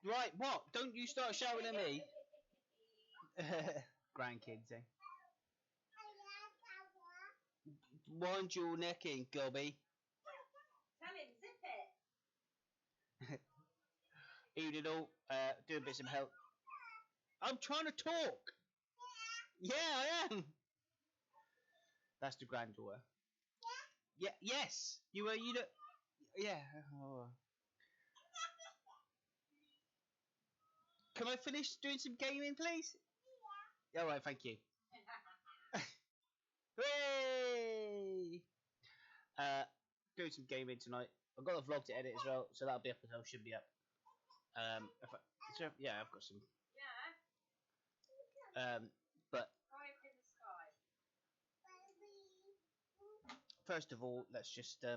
Right, what? Don't you start shouting at me. Grandkids, eh? Wind your neck in, Gobby. Tell him, zip it. Eudidal, doing bits of help. I'm trying to talk. Yeah, I am. That's the granddaughter. Yeah. Yes. You were. You don't. Yeah. Oh. Can I finish doing some gaming, please? Yeah. All right. Thank you. Hooray! Doing some gaming tonight. I've got a vlog to edit as well, so that'll be up as well. Should be up. Yeah, I've got some. Yeah. But Right up in the sky. first of all, let's just Oh, I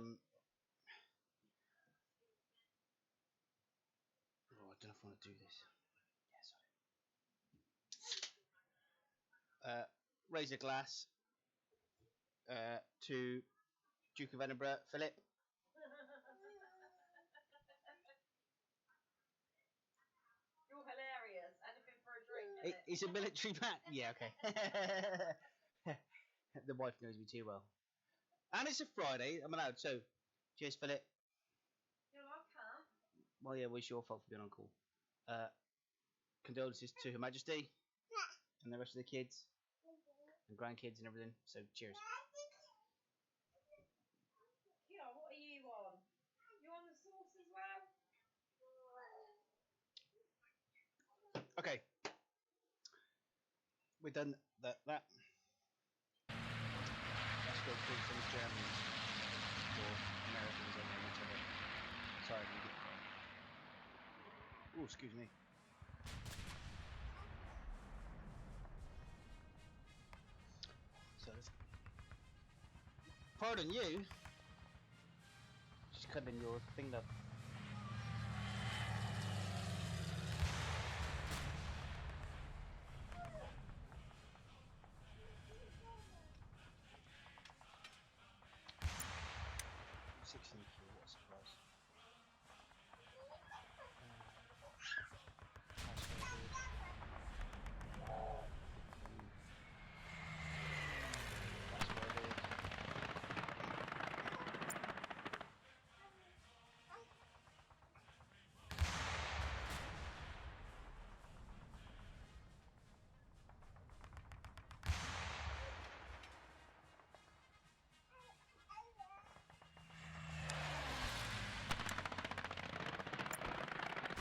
don't know if I want to do this. Yeah, sorry. Raise a glass to Duke of Edinburgh, Philip. You're hilarious. Anything for a drink, It's a military man. Yeah, okay. The wife knows me too well. And it's a Friday. I'm allowed. So, cheers, Philip. You're welcome. Well, yeah, well, it's your fault for being on call. Condolences to Her Majesty and the rest of the kids and grandkids and everything. So, cheers. Yeah, what are you on? You on the sauce as well? Okay. We've done that. Let's go through some Germans or Americans or whatever. Sorry. Oh, excuse me. So let's. Pardon you. Just cutting your thing up. What a surprise.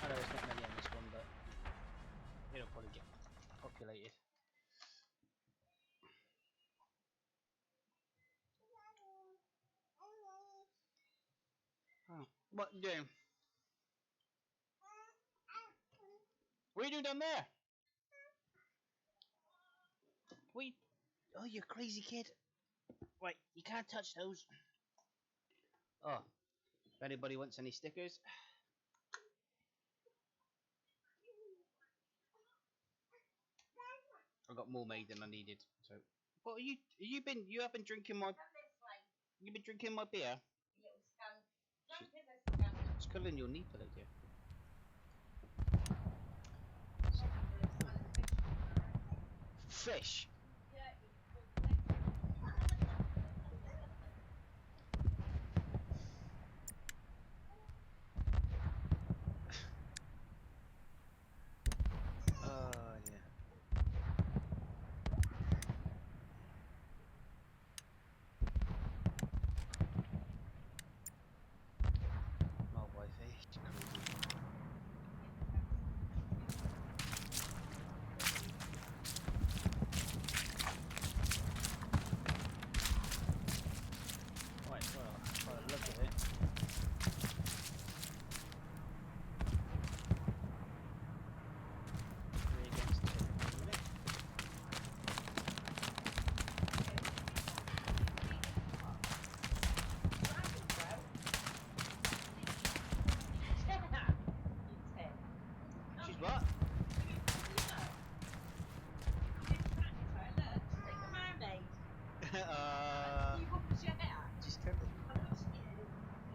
I know there's not many on this one, but it'll probably get populated. Oh, what are you doing? What are you doing down there? Wait. Oh, you crazy kid. Right, you can't touch those. Oh, if anybody wants any stickers. I got more made than I needed. So, what are you? You have been drinking my. You've been drinking my beer. You little skunk. Jump in the skunk. It's cuddling your knee pillow, dear. Fish. Oh yeah. My wife, eh? She's crazy. Right, well, look at it. She's what? She's covered.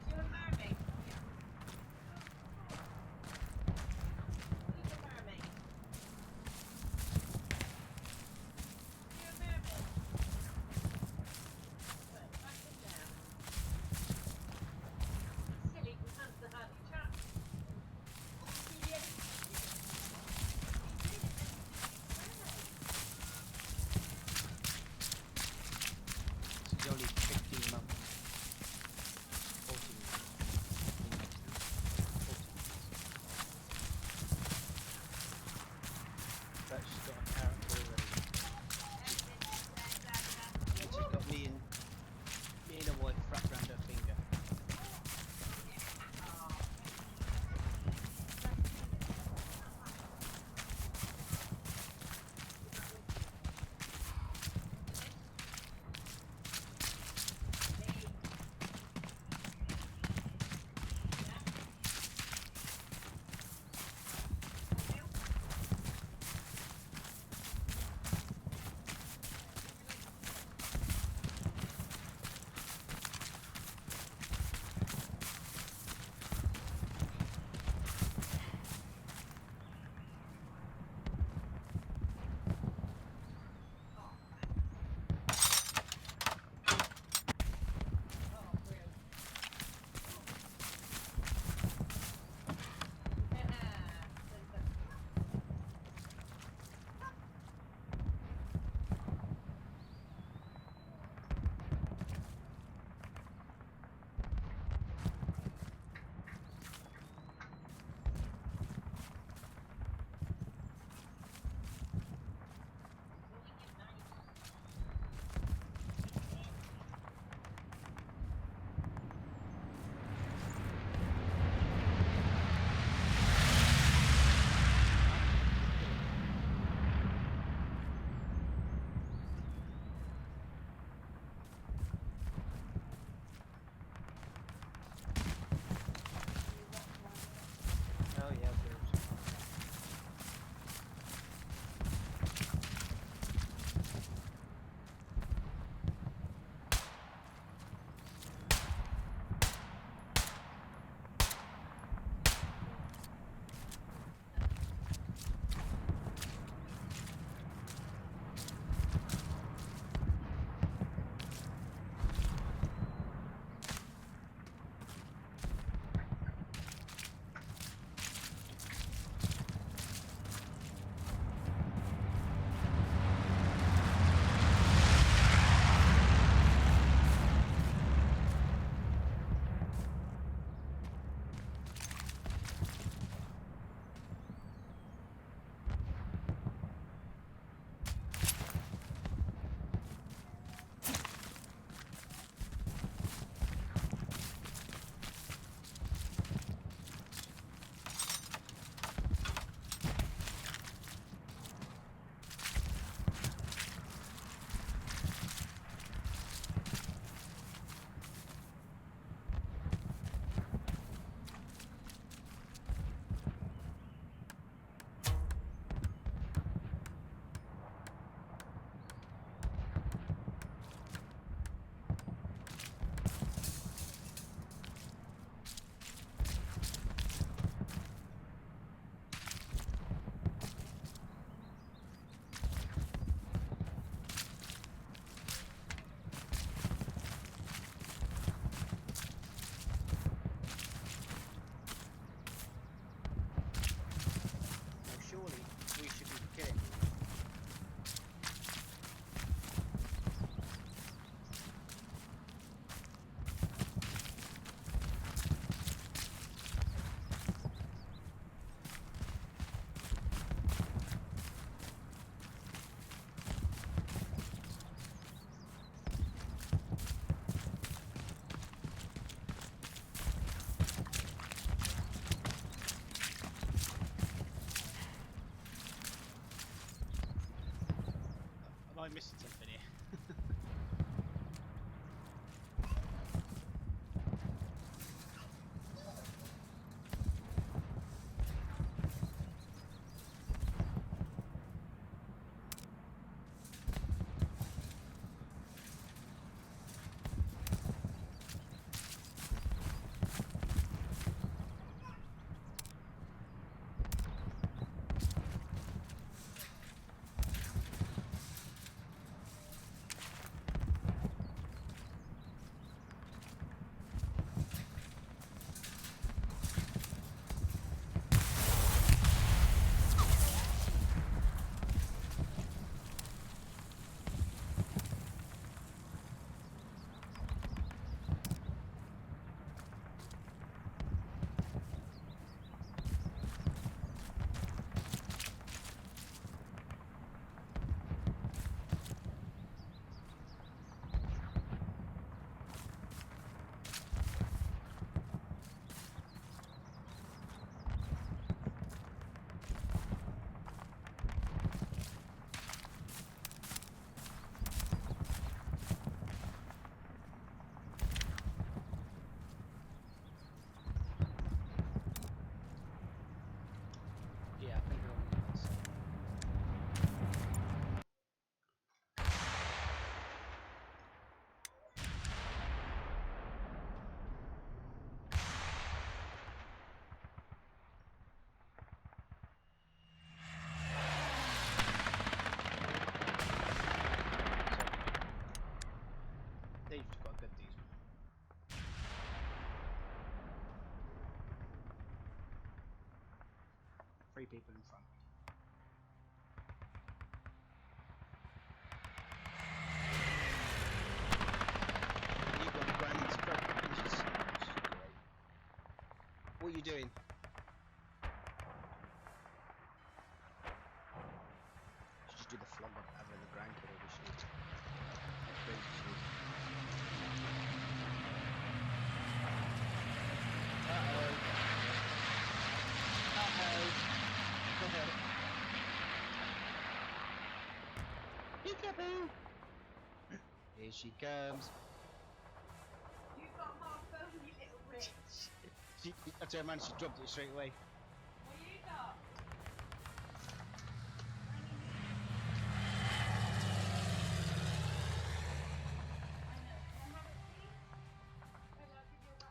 You're a mermaid. I missing something here? Yeah, I think we're on the same. They've got good these. 3 people in front. You've got the Granny's front, which is great. What are you doing? Should just do the vlog of having the grandkid over shoot. That's crazy shoot. Uh-oh. Peekaboo! Here she comes. You've got my phone, you little bitch. I turned around, she dropped it straight away. What you got?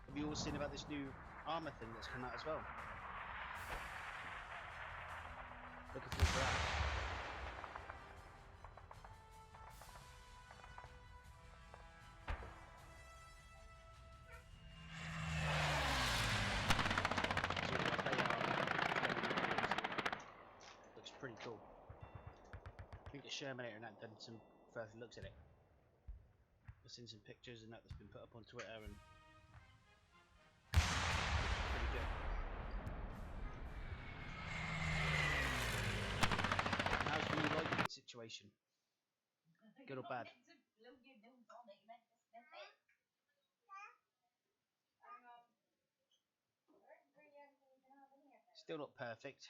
Have you all seen about this new armour thing that's come out as well? Looking forward to that. Looks pretty cool. I think the Shermanator and that done some further looks at it. I've seen some pictures and that's been put up on Twitter and pretty good. How's the new lighting situation? Good or bad? Still not perfect.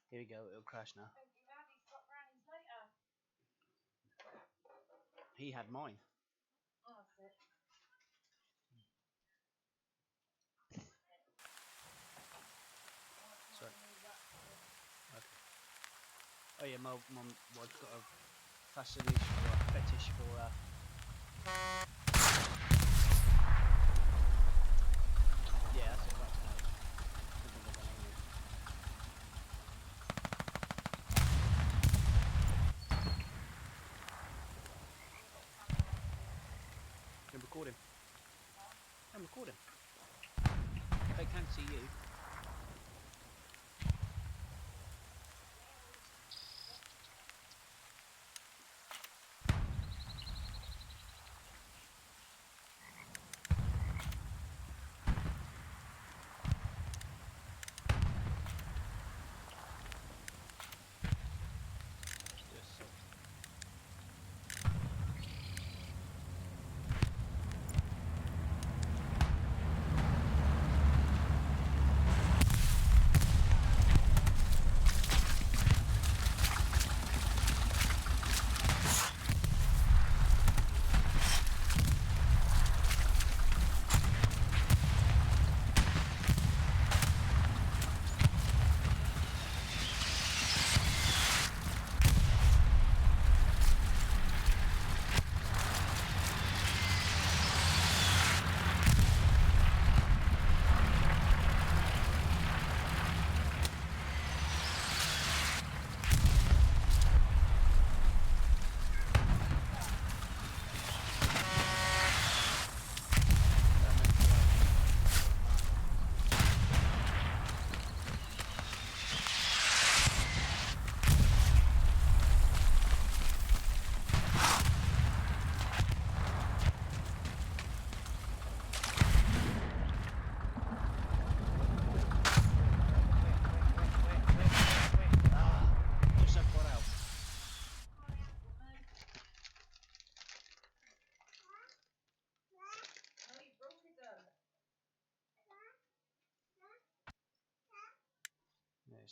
Here we go, it'll crash now. He had mine. Oh, that's it. Sorry. Okay. Oh yeah, my wife's got a fascination or a fetish for yeah, that's it, that's nice. I think I've got my name in. I'm recording. I'm recording. They can't see you.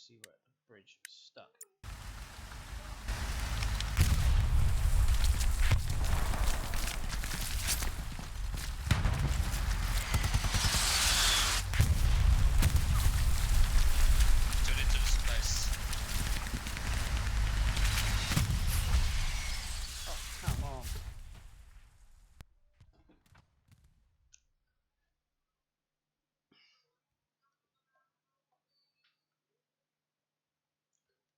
see where the bridge is stuck. Turn into this place. Oh, come on.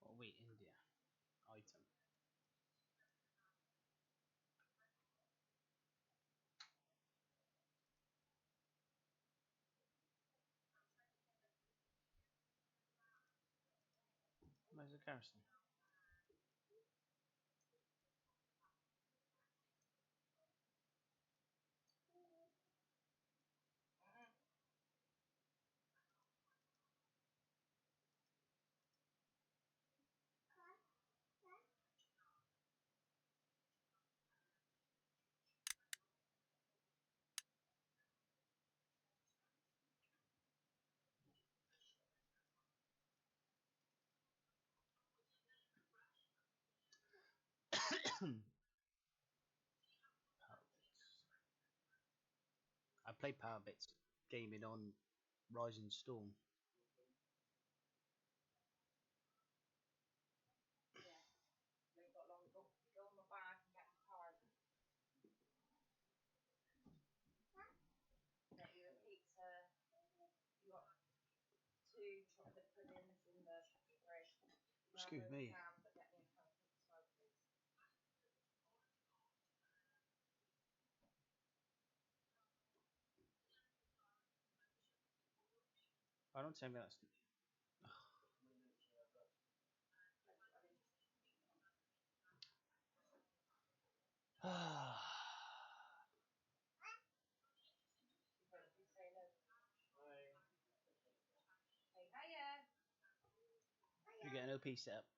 Oh, wait, India. Item. Where's the garrison? I played Power Bits gaming on Rising Storm. Yeah. Ain't got long. Go in my bag and get my card. Get you a pizza. You got 2 chocolate puddings in the chocolate fridge. Excuse me. But get me a can of pizza as well, please. I don't tell me that's. If you say no. Say hiya. You get an OP set up.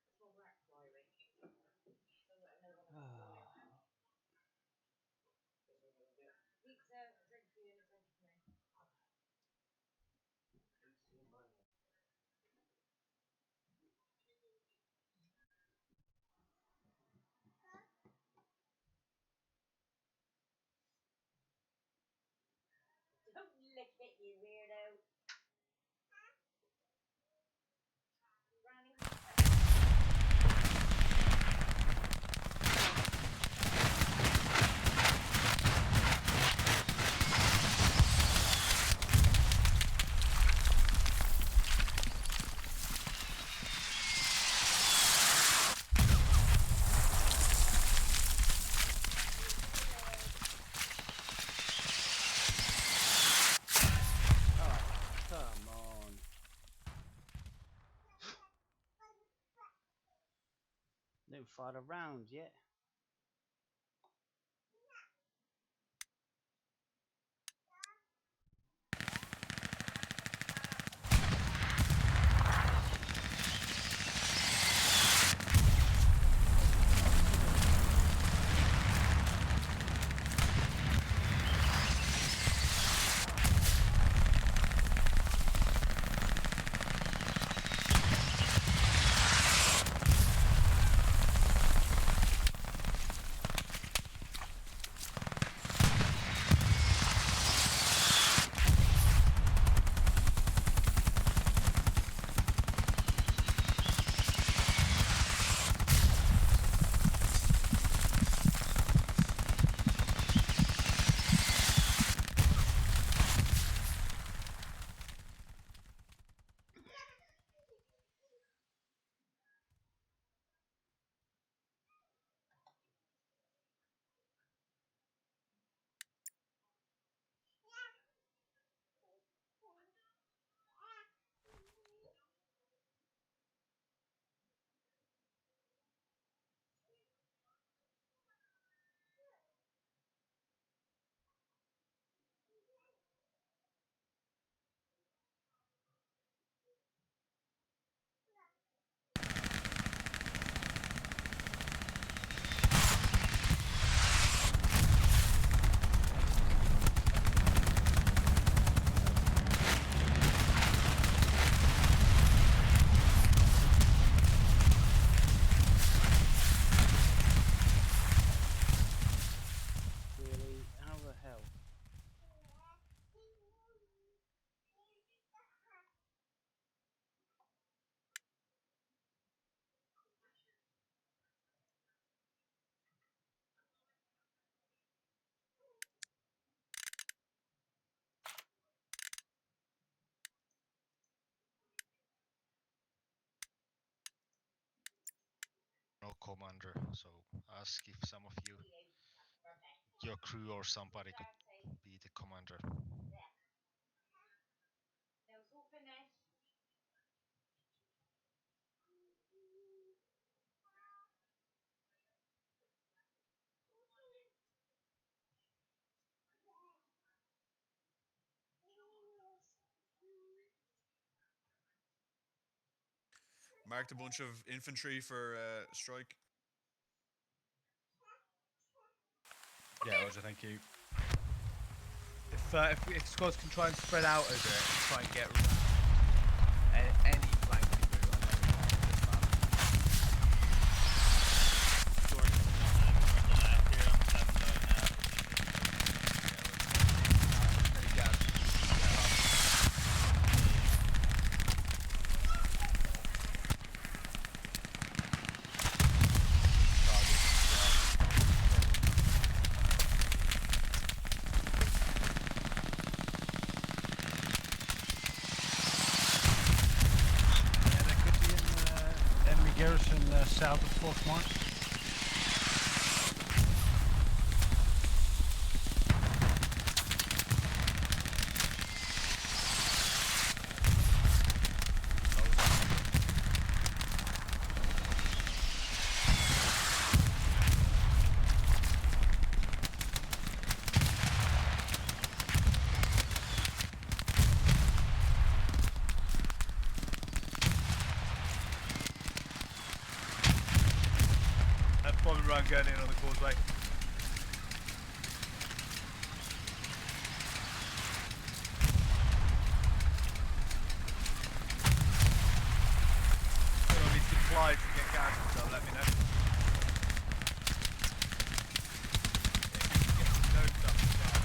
It's all right, Chloe. So that I know when I'm calling. Pizza, a drink for you and a drink for me. Don't lick it, you weirdo. Granny. Come on. No fight around yet. commander, so ask if some of you, your crew or somebody could be the commander. Now it's all finished. Marked a bunch of infantry for strike. Yeah, Roger, thank you. If squads can try and spread out a bit, try and get any flanking route, I know we can on this map. Jordan on the left here, I'm 7 now. Any gas? Yeah, there could be an enemy garrison south of Fort Mars. That bombing run going in on the causeway. Anyone needs supplies to get gas and stuff, let me know. Get some node stuff as well.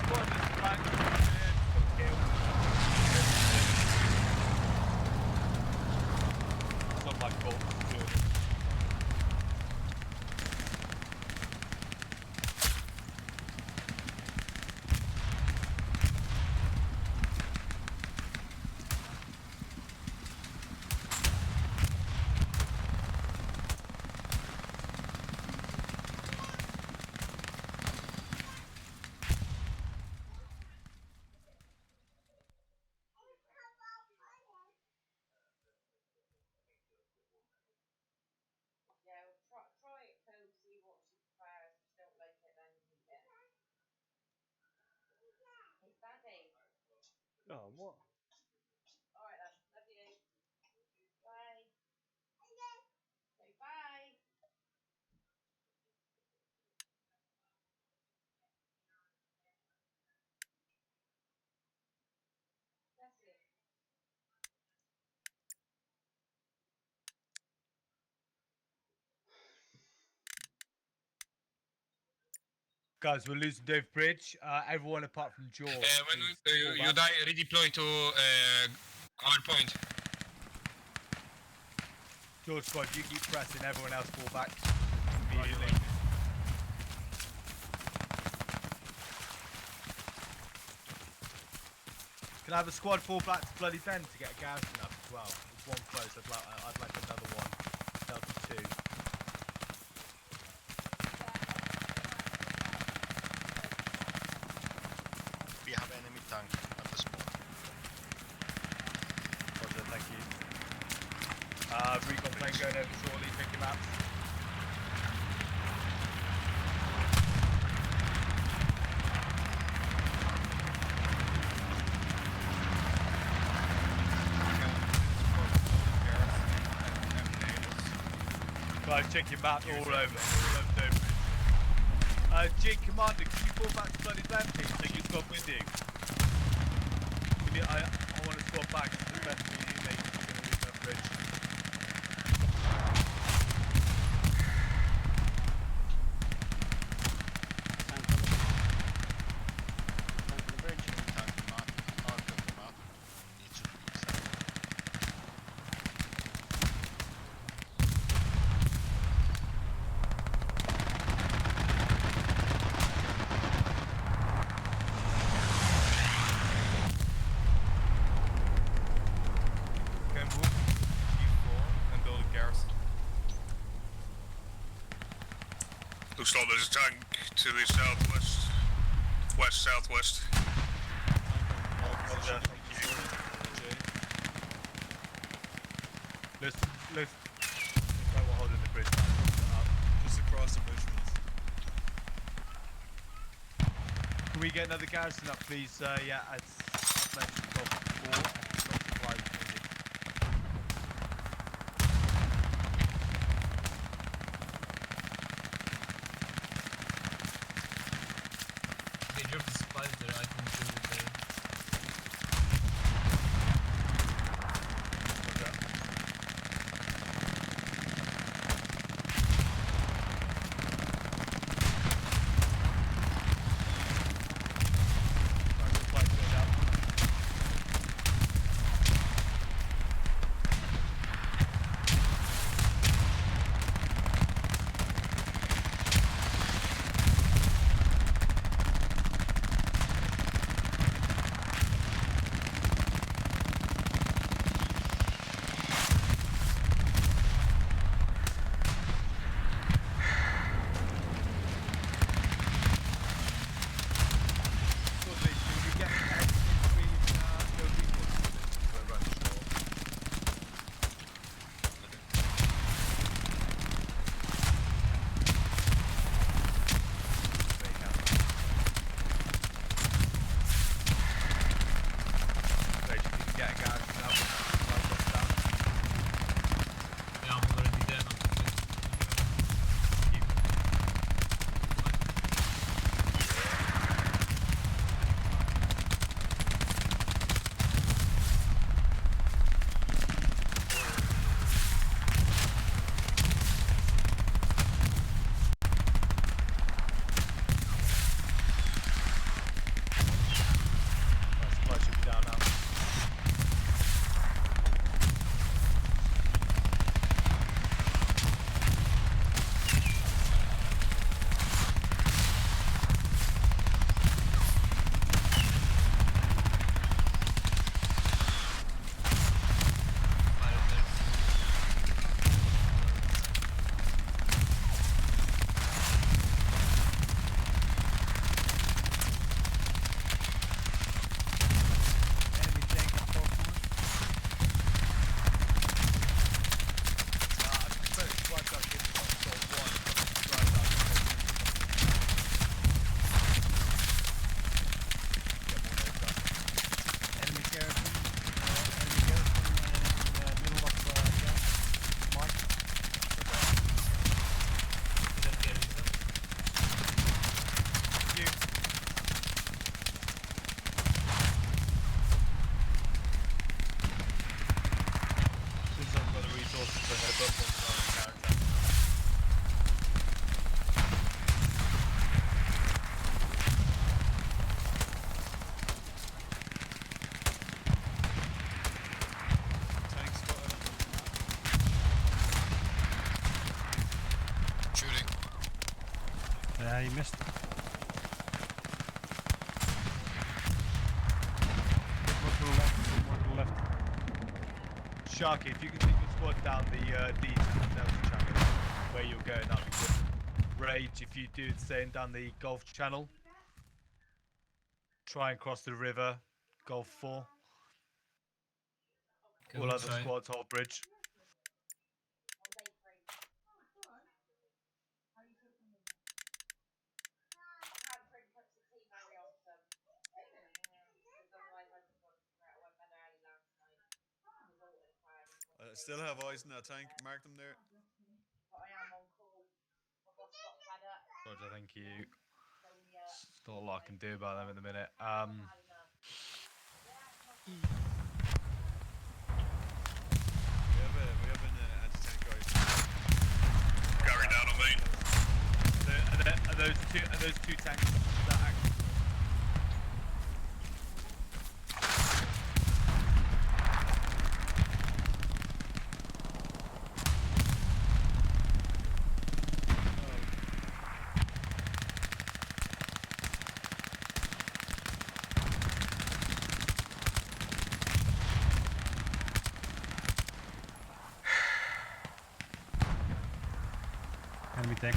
Squad is flanked, got killed. It's not my fault. Yeah, well, try it, Phil, see what she prefers. If she don't like it, then leave it. Hey, Daddy. Oh, what? Alright then, love you. Bye. Say bye. That's it. Guys, we're losing Dove Bridge. Everyone apart from George. When is you full back. redeploy to our point. George squad, you keep pressing, everyone else fall back immediately. Can I have a squad fall back to Bloody Bend to get a garrison up as well? There's one close, I'd like another one. Delta 2. We have enemy tank at the spot. Roger, thank you. Recon plane going over shortly, picking maps. Guys, check your map all over Dove. Jake Commander, can you fall back to Bloody Bend, please? Take your squad with you. I want to squad back to defend the mate. We're going to lose that bridge. Tank on the bridge. Tank them out. Part of them out. We need to release that. Go and walk U4 and build a garrison. Looks like there's a tank to the southwest. West-southwest. Roger. Let's we're holding the bridge now. Just across the bridge, please. Can we get another garrison up, please? Yeah, it's mentioned Golf 4 and 25 needed. They drop the supplies there, I can show you there. Right, supply filled out. Lovely. Can we get everything between no resources? We're running short. There you go. Right, if you can get a garrison up, well done, down. Yeah, I'm already there now. Keep. Right, supply should be down now. Fire there. Enemy tank on top one. I prefer to supply truck in console 1. Right up. Get more notes up. Enemy garrison. Enemy garrison in the middle of camp. Mike. Is that there, is that? Thank you. Since I've got the resources, I'm going to book one for our character. Tank spotted on the map. Shooting. Yeah, he missed. More to the left. More to the left. Sharky, if you can take your squad down the D channel where you're going, that'd be good. Rage, if you do the same down the Gulf Channel. Try and cross the river, Gulf 4. Okay, All we'll other try. squads hold bridge. I still have eyes in that tank. Mark them there. Roger, thank you. There's not a lot I can do about them in a minute. We have an anti-tank guy. Gary down on me. Are those two tanks that active? Enemy tank.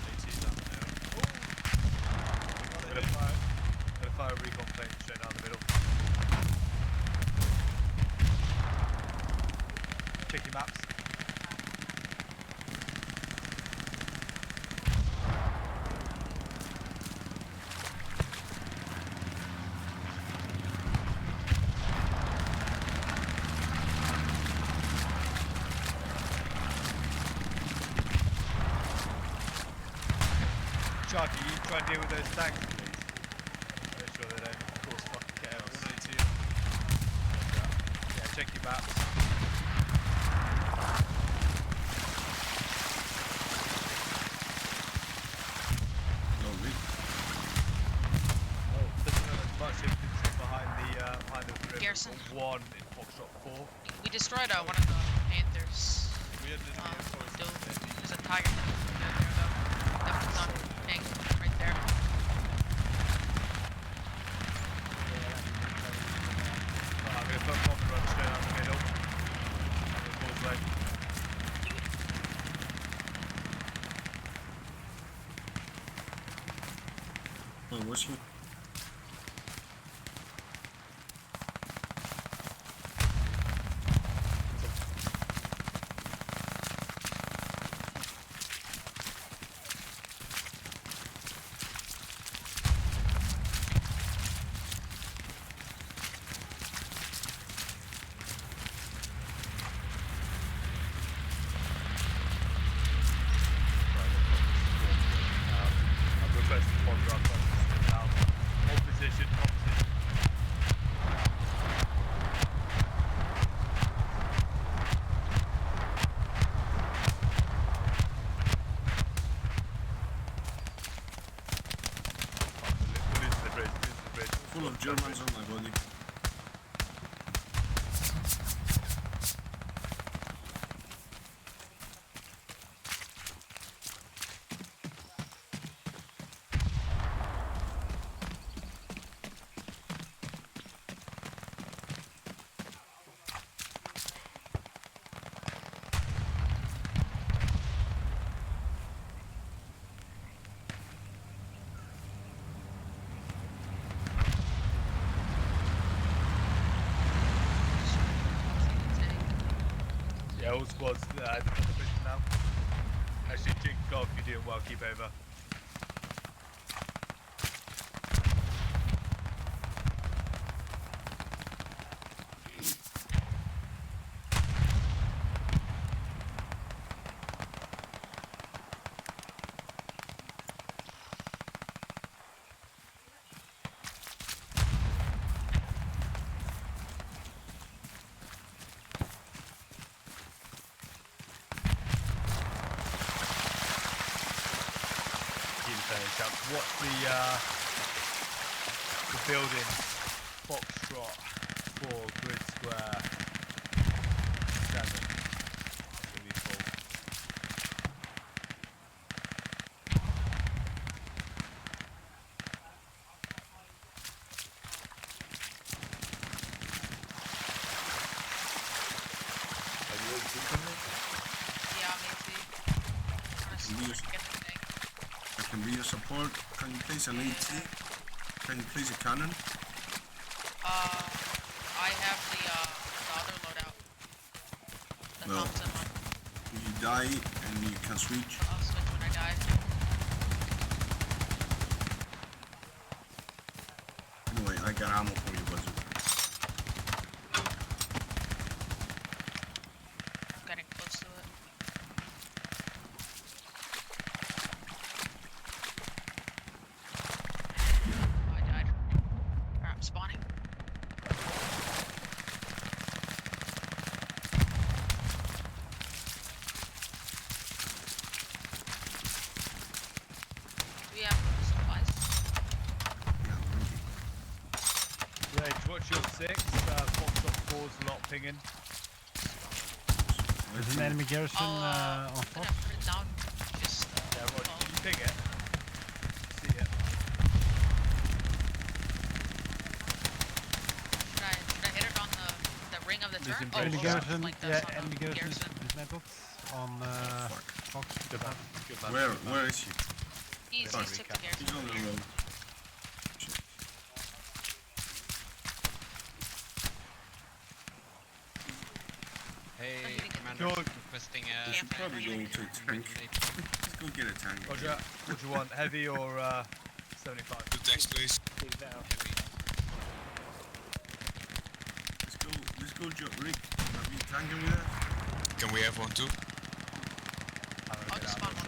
AT down there. Gonna fire a recon plane straight down the middle. Check your maps. Sharky, you try and deal with those tanks, please. Make sure they don't cause fucking chaos. One AT. Yeah, check your maps. There's much infantry behind the river. Garrison. One in Foxtrot 4. We destroyed one of the Panthers. We had enemy info. There's a tiger there though. That one's on ping right there. I'm gonna put bomb and run straight out the middle. The bullseye. Oh, was he? I've requested bomb run now. Hold position, opposition. We're losing the bridge, Full of Germans on my body. Yeah, all squads at the bridge now. Actually, Golf, you're doing well, keep over. What's the building? Foxtrot 4, Grid Square 7. It's gonna be full. Yeah, me too. Yes. Get the thing. I can be your support. Can you place an AT? Can you place a cannon? I have the other loadout. Well, Thompson one. if you die and you can switch, I'll switch when I die. anyway, I got ammo for you, Bazoo. I'm getting close to it. Oh, I died. Alright, I'm spawning. We have supplies. Yeah, really. Rage, what's your 6? Foxtrot 4's a lot pinging. There's an enemy garrison I'll, on I'm Fox. gonna put it down. Just, Yeah, Roger, well, did you ping it? See it. should I hit it on the ring of the turn? Losing Oh, Enemy British. garrison, like yeah, that's on enemy the garrison garrison. dismantled on Fuck. Fox. Good man. Good man. Where is he? He's Sorry, took the He's garrison. on the road. Shit. Hey, Commander. George. Requesting We should probably go to a tank. Let's go get a tank. Roger, what do you want? Heavy or 75? Two tanks, please. Let's go, Rick. Have you tank with that? Can we have one too? I'll just spawn one.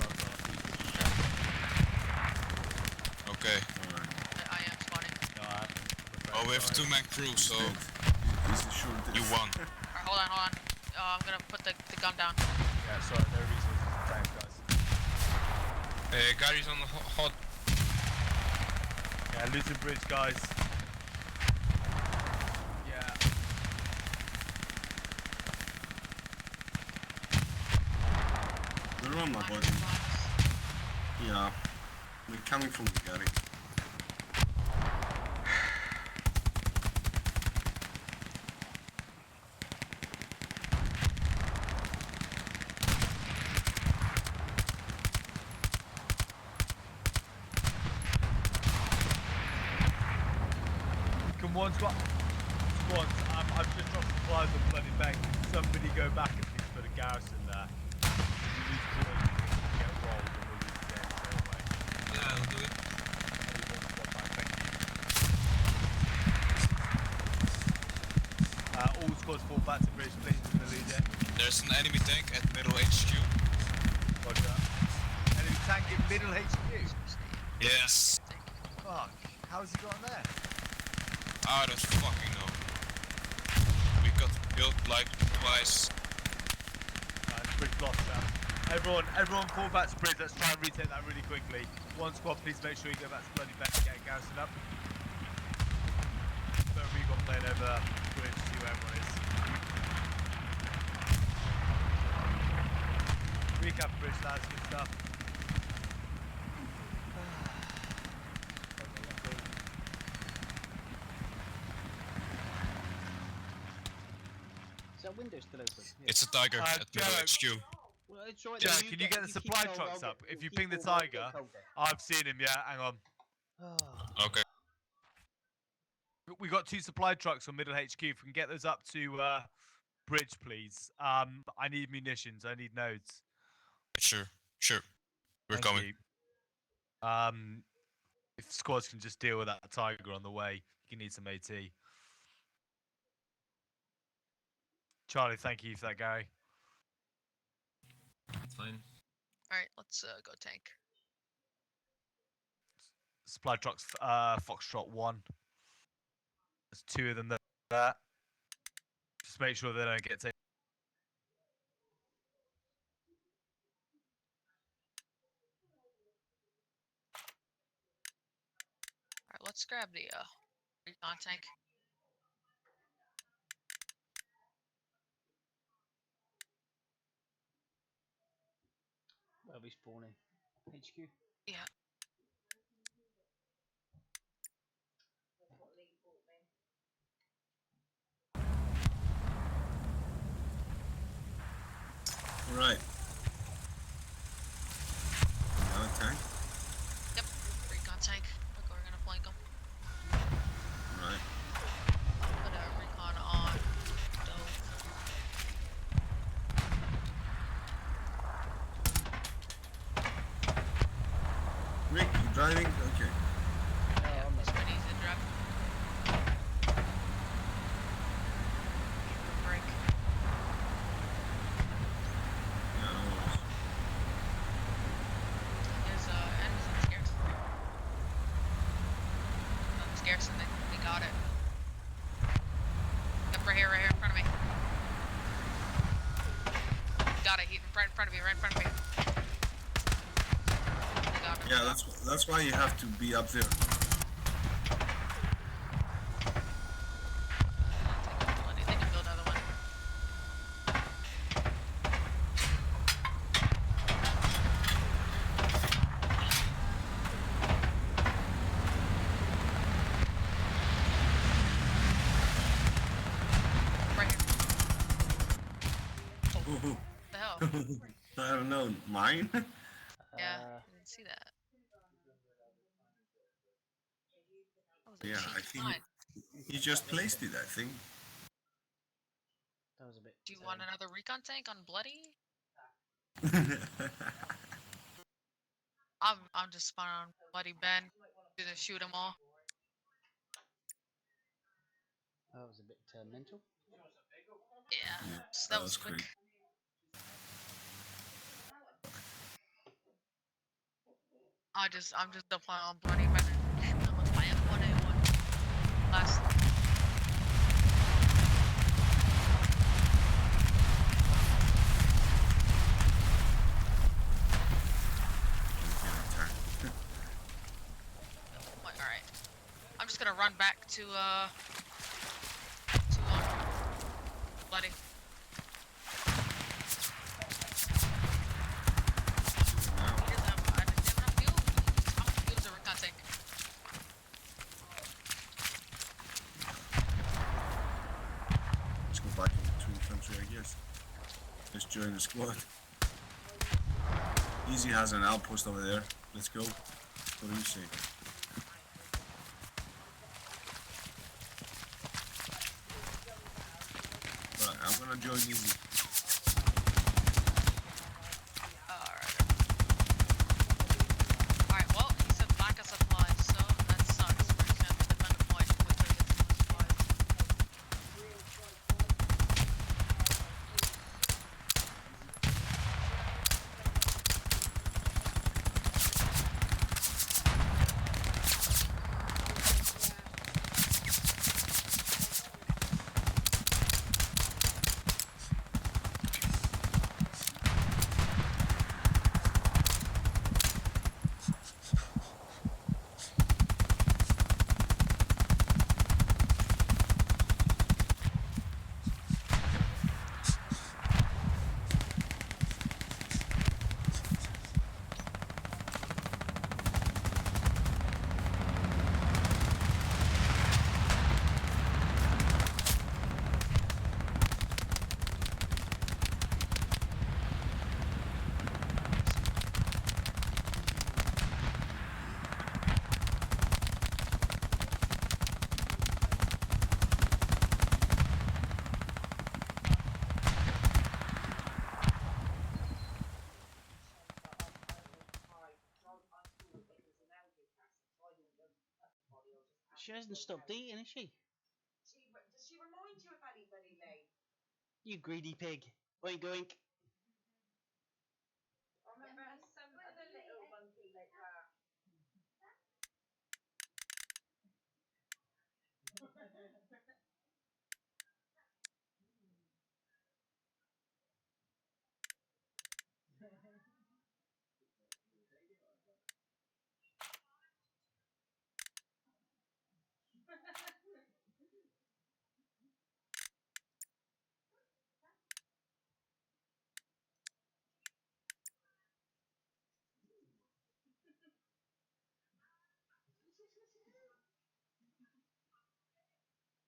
Okay. Alright. I am spawning. Oh, we have a two-man crew, so He's the short you won. Alright, hold on. I'm gonna put the gun down. Yeah, sorry, no resources to tank, guys. Gary's on the hot. Yeah, Luton Bridge, guys. Yeah. They're on my body. Yeah. They're coming from the Gary. Can one squad? I've just dropped supplies on bloody bank. Somebody go back and please put a garrison there. We lose points, we get rolled and we'll lose the game straight away. Yeah, I'll do it. Only one squad back, thank you. All squads fall back to British, please, in the lead in. There's an enemy tank at middle HQ. Roger. Enemy tank in middle HQ. Yes. Fuck. How's he got in there? I don't fucking know. We got killed like twice. Bridge lost that. Everyone fall back to bridge. Let's try and retake that really quickly. One squad, please make sure you go back to bloody back and get a garrison up. Put a recon plane over bridge to whoever it is. Recap bridge, lads, good stuff. Is that window still open? Yeah. It's a tiger at middle Jared. HQ. Well, it's alright. Jack, then can you get the keep supply cold, trucks I'll up? get- If you keep ping the cold, I'll get tiger, colder. I've seen him, yeah, hang on. Okay. We got 2 supply trucks on middle HQ. If we can get those up to bridge, please. I need munitions, I need nodes. Sure. We're Thank coming. you. If squads can just deal with that tiger on the way, you need some AT. Charlie, thank you for that, Gary. It's fine. Alright, let's go tank. Supply trucks, Foxtrot 1. There's 2 of them there. Just make sure they don't get taken. Alright, let's grab the recon tank. Where are we spawning? HQ? Yeah. Right. Another tank? Yep. Recon tank. Look, we're gonna flank them. Right. Put a recon on. Dove. driving? Okay. Yeah, it's pretty easy to drive. Break. Yeah, no worries. There's enemies in this garrison. Oh, this garrison, they got it. Yep, right here in front of me. Got it, he right in front of me, right in front of me. They got him. Yeah, that's why you have to be up there. They can build another one. Right here. Ooh. What the hell? I don't know. Mine? Yeah, I didn't see that. That was a Yeah, cheap I think line. you just placed it, I think. That was a bit. Do you want another recon tank on Bloody? I'm just spawning on Bloody Ben. Gonna shoot them all. That was a bit mental. Yeah, Yeah, that was quick. great. I'm just deploying on Bloody Ben and shoot them with my M1A1. Last. Alright. I'm just gonna run back to Bloody. Here's them. I didn't have enough fuel. How much fuel is a recon tank? Let's go back into infantry, I guess. Let's join the squad. Easy has an outpost over there. Let's go. What do you say? Right, I'm gonna join Easy. Alright, well, he said lack of supplies, so that sucks. We're just gonna have to defend the point quickly get some supplies. She hasn't stopped eating, has she? Does she remind you of anybody, Lee? You greedy pig. Oink oink. I remember some other little monkey like that.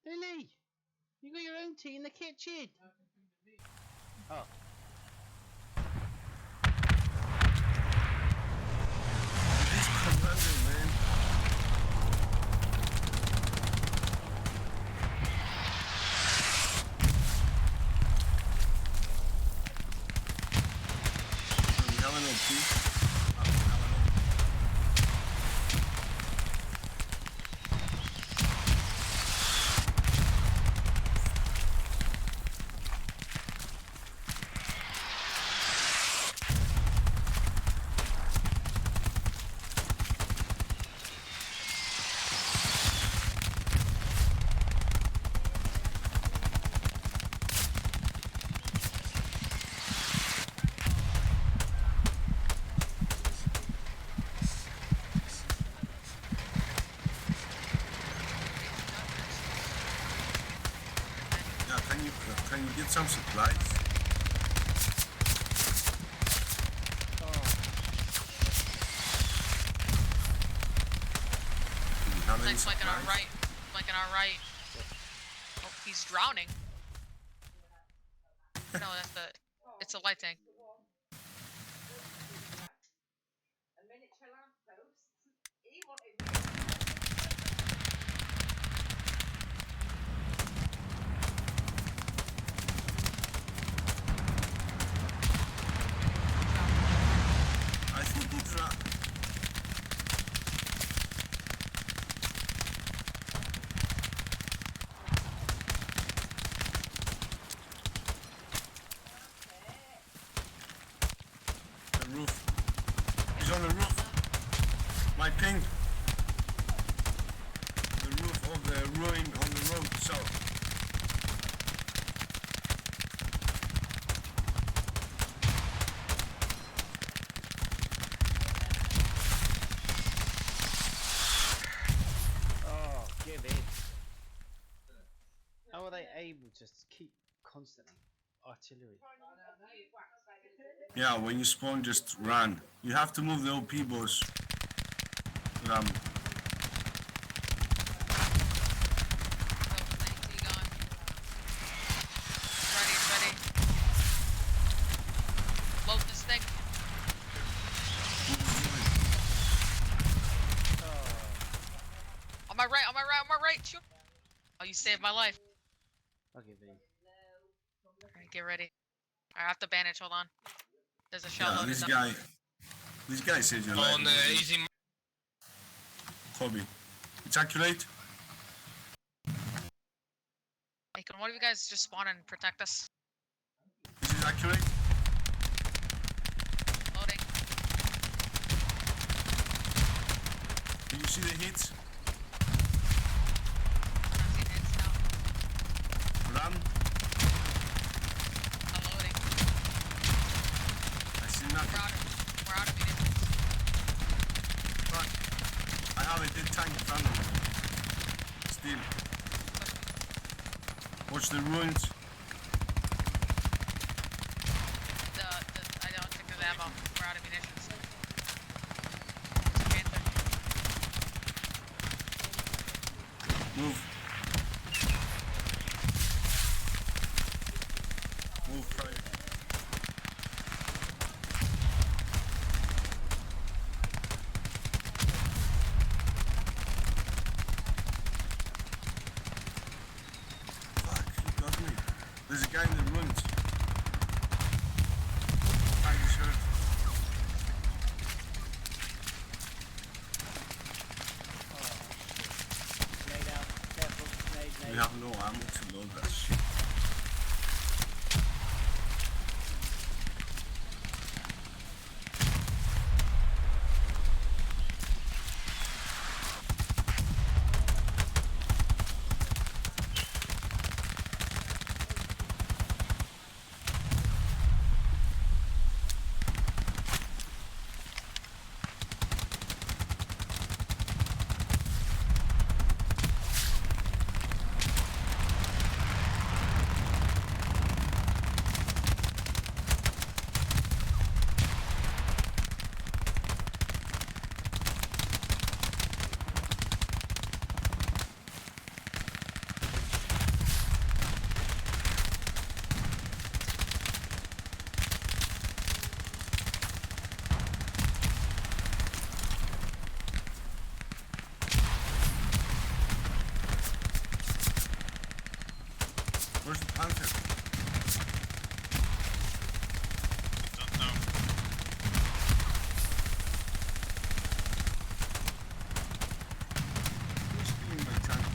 Lily, you got your own tea in the kitchen. Oh. This commander, man. Do we have an OP? some supplies. Do you have any Thanks, like in our supplies? right. Like in our right. Oh, he's drowning. No, that's the. It's a light tank. A miniature lamppost. He wanted I think it's the roof. He's on the roof. My ping. The roof of the ruin on the road south. Oh, give in. How are they able to keep constantly artillery? Yeah, when you spawn, just run. You have to move the OP boss. Ram. Ready. Load this thing. On my right. Shoot. Oh, you saved my life. I'll give in. Alright, get ready. I have to bandage. Hold on. There's a shell Yeah, loaded up. this guy saved your life. On easy. Hobby. Ejaculate. Hey, can one of you guys just spawn and protect us? Is it accurate? Loading. Can you see the hits? I'm not seeing hits now. Ram. I'm loading. I see nothing. We're out of munitions. Fuck. I have a dead tank in front of me. Still. Watch the ruins. I don't think there's ammo. We're out of munitions. There's a panther. Move. Move, private. Fuck, he got me. There's a guy in the ruins. I just heard. Lay down. Careful. Nade. We have no ammo to load that shit. Where's the panther? Don't know. Who's stealing my tank?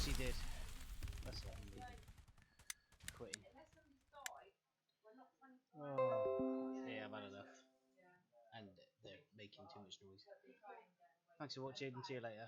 course he did. That's it, I'm leaving. Quitting. Oh, yeah, I've had enough. And they're making too much noise. Thanks for watching, see you later.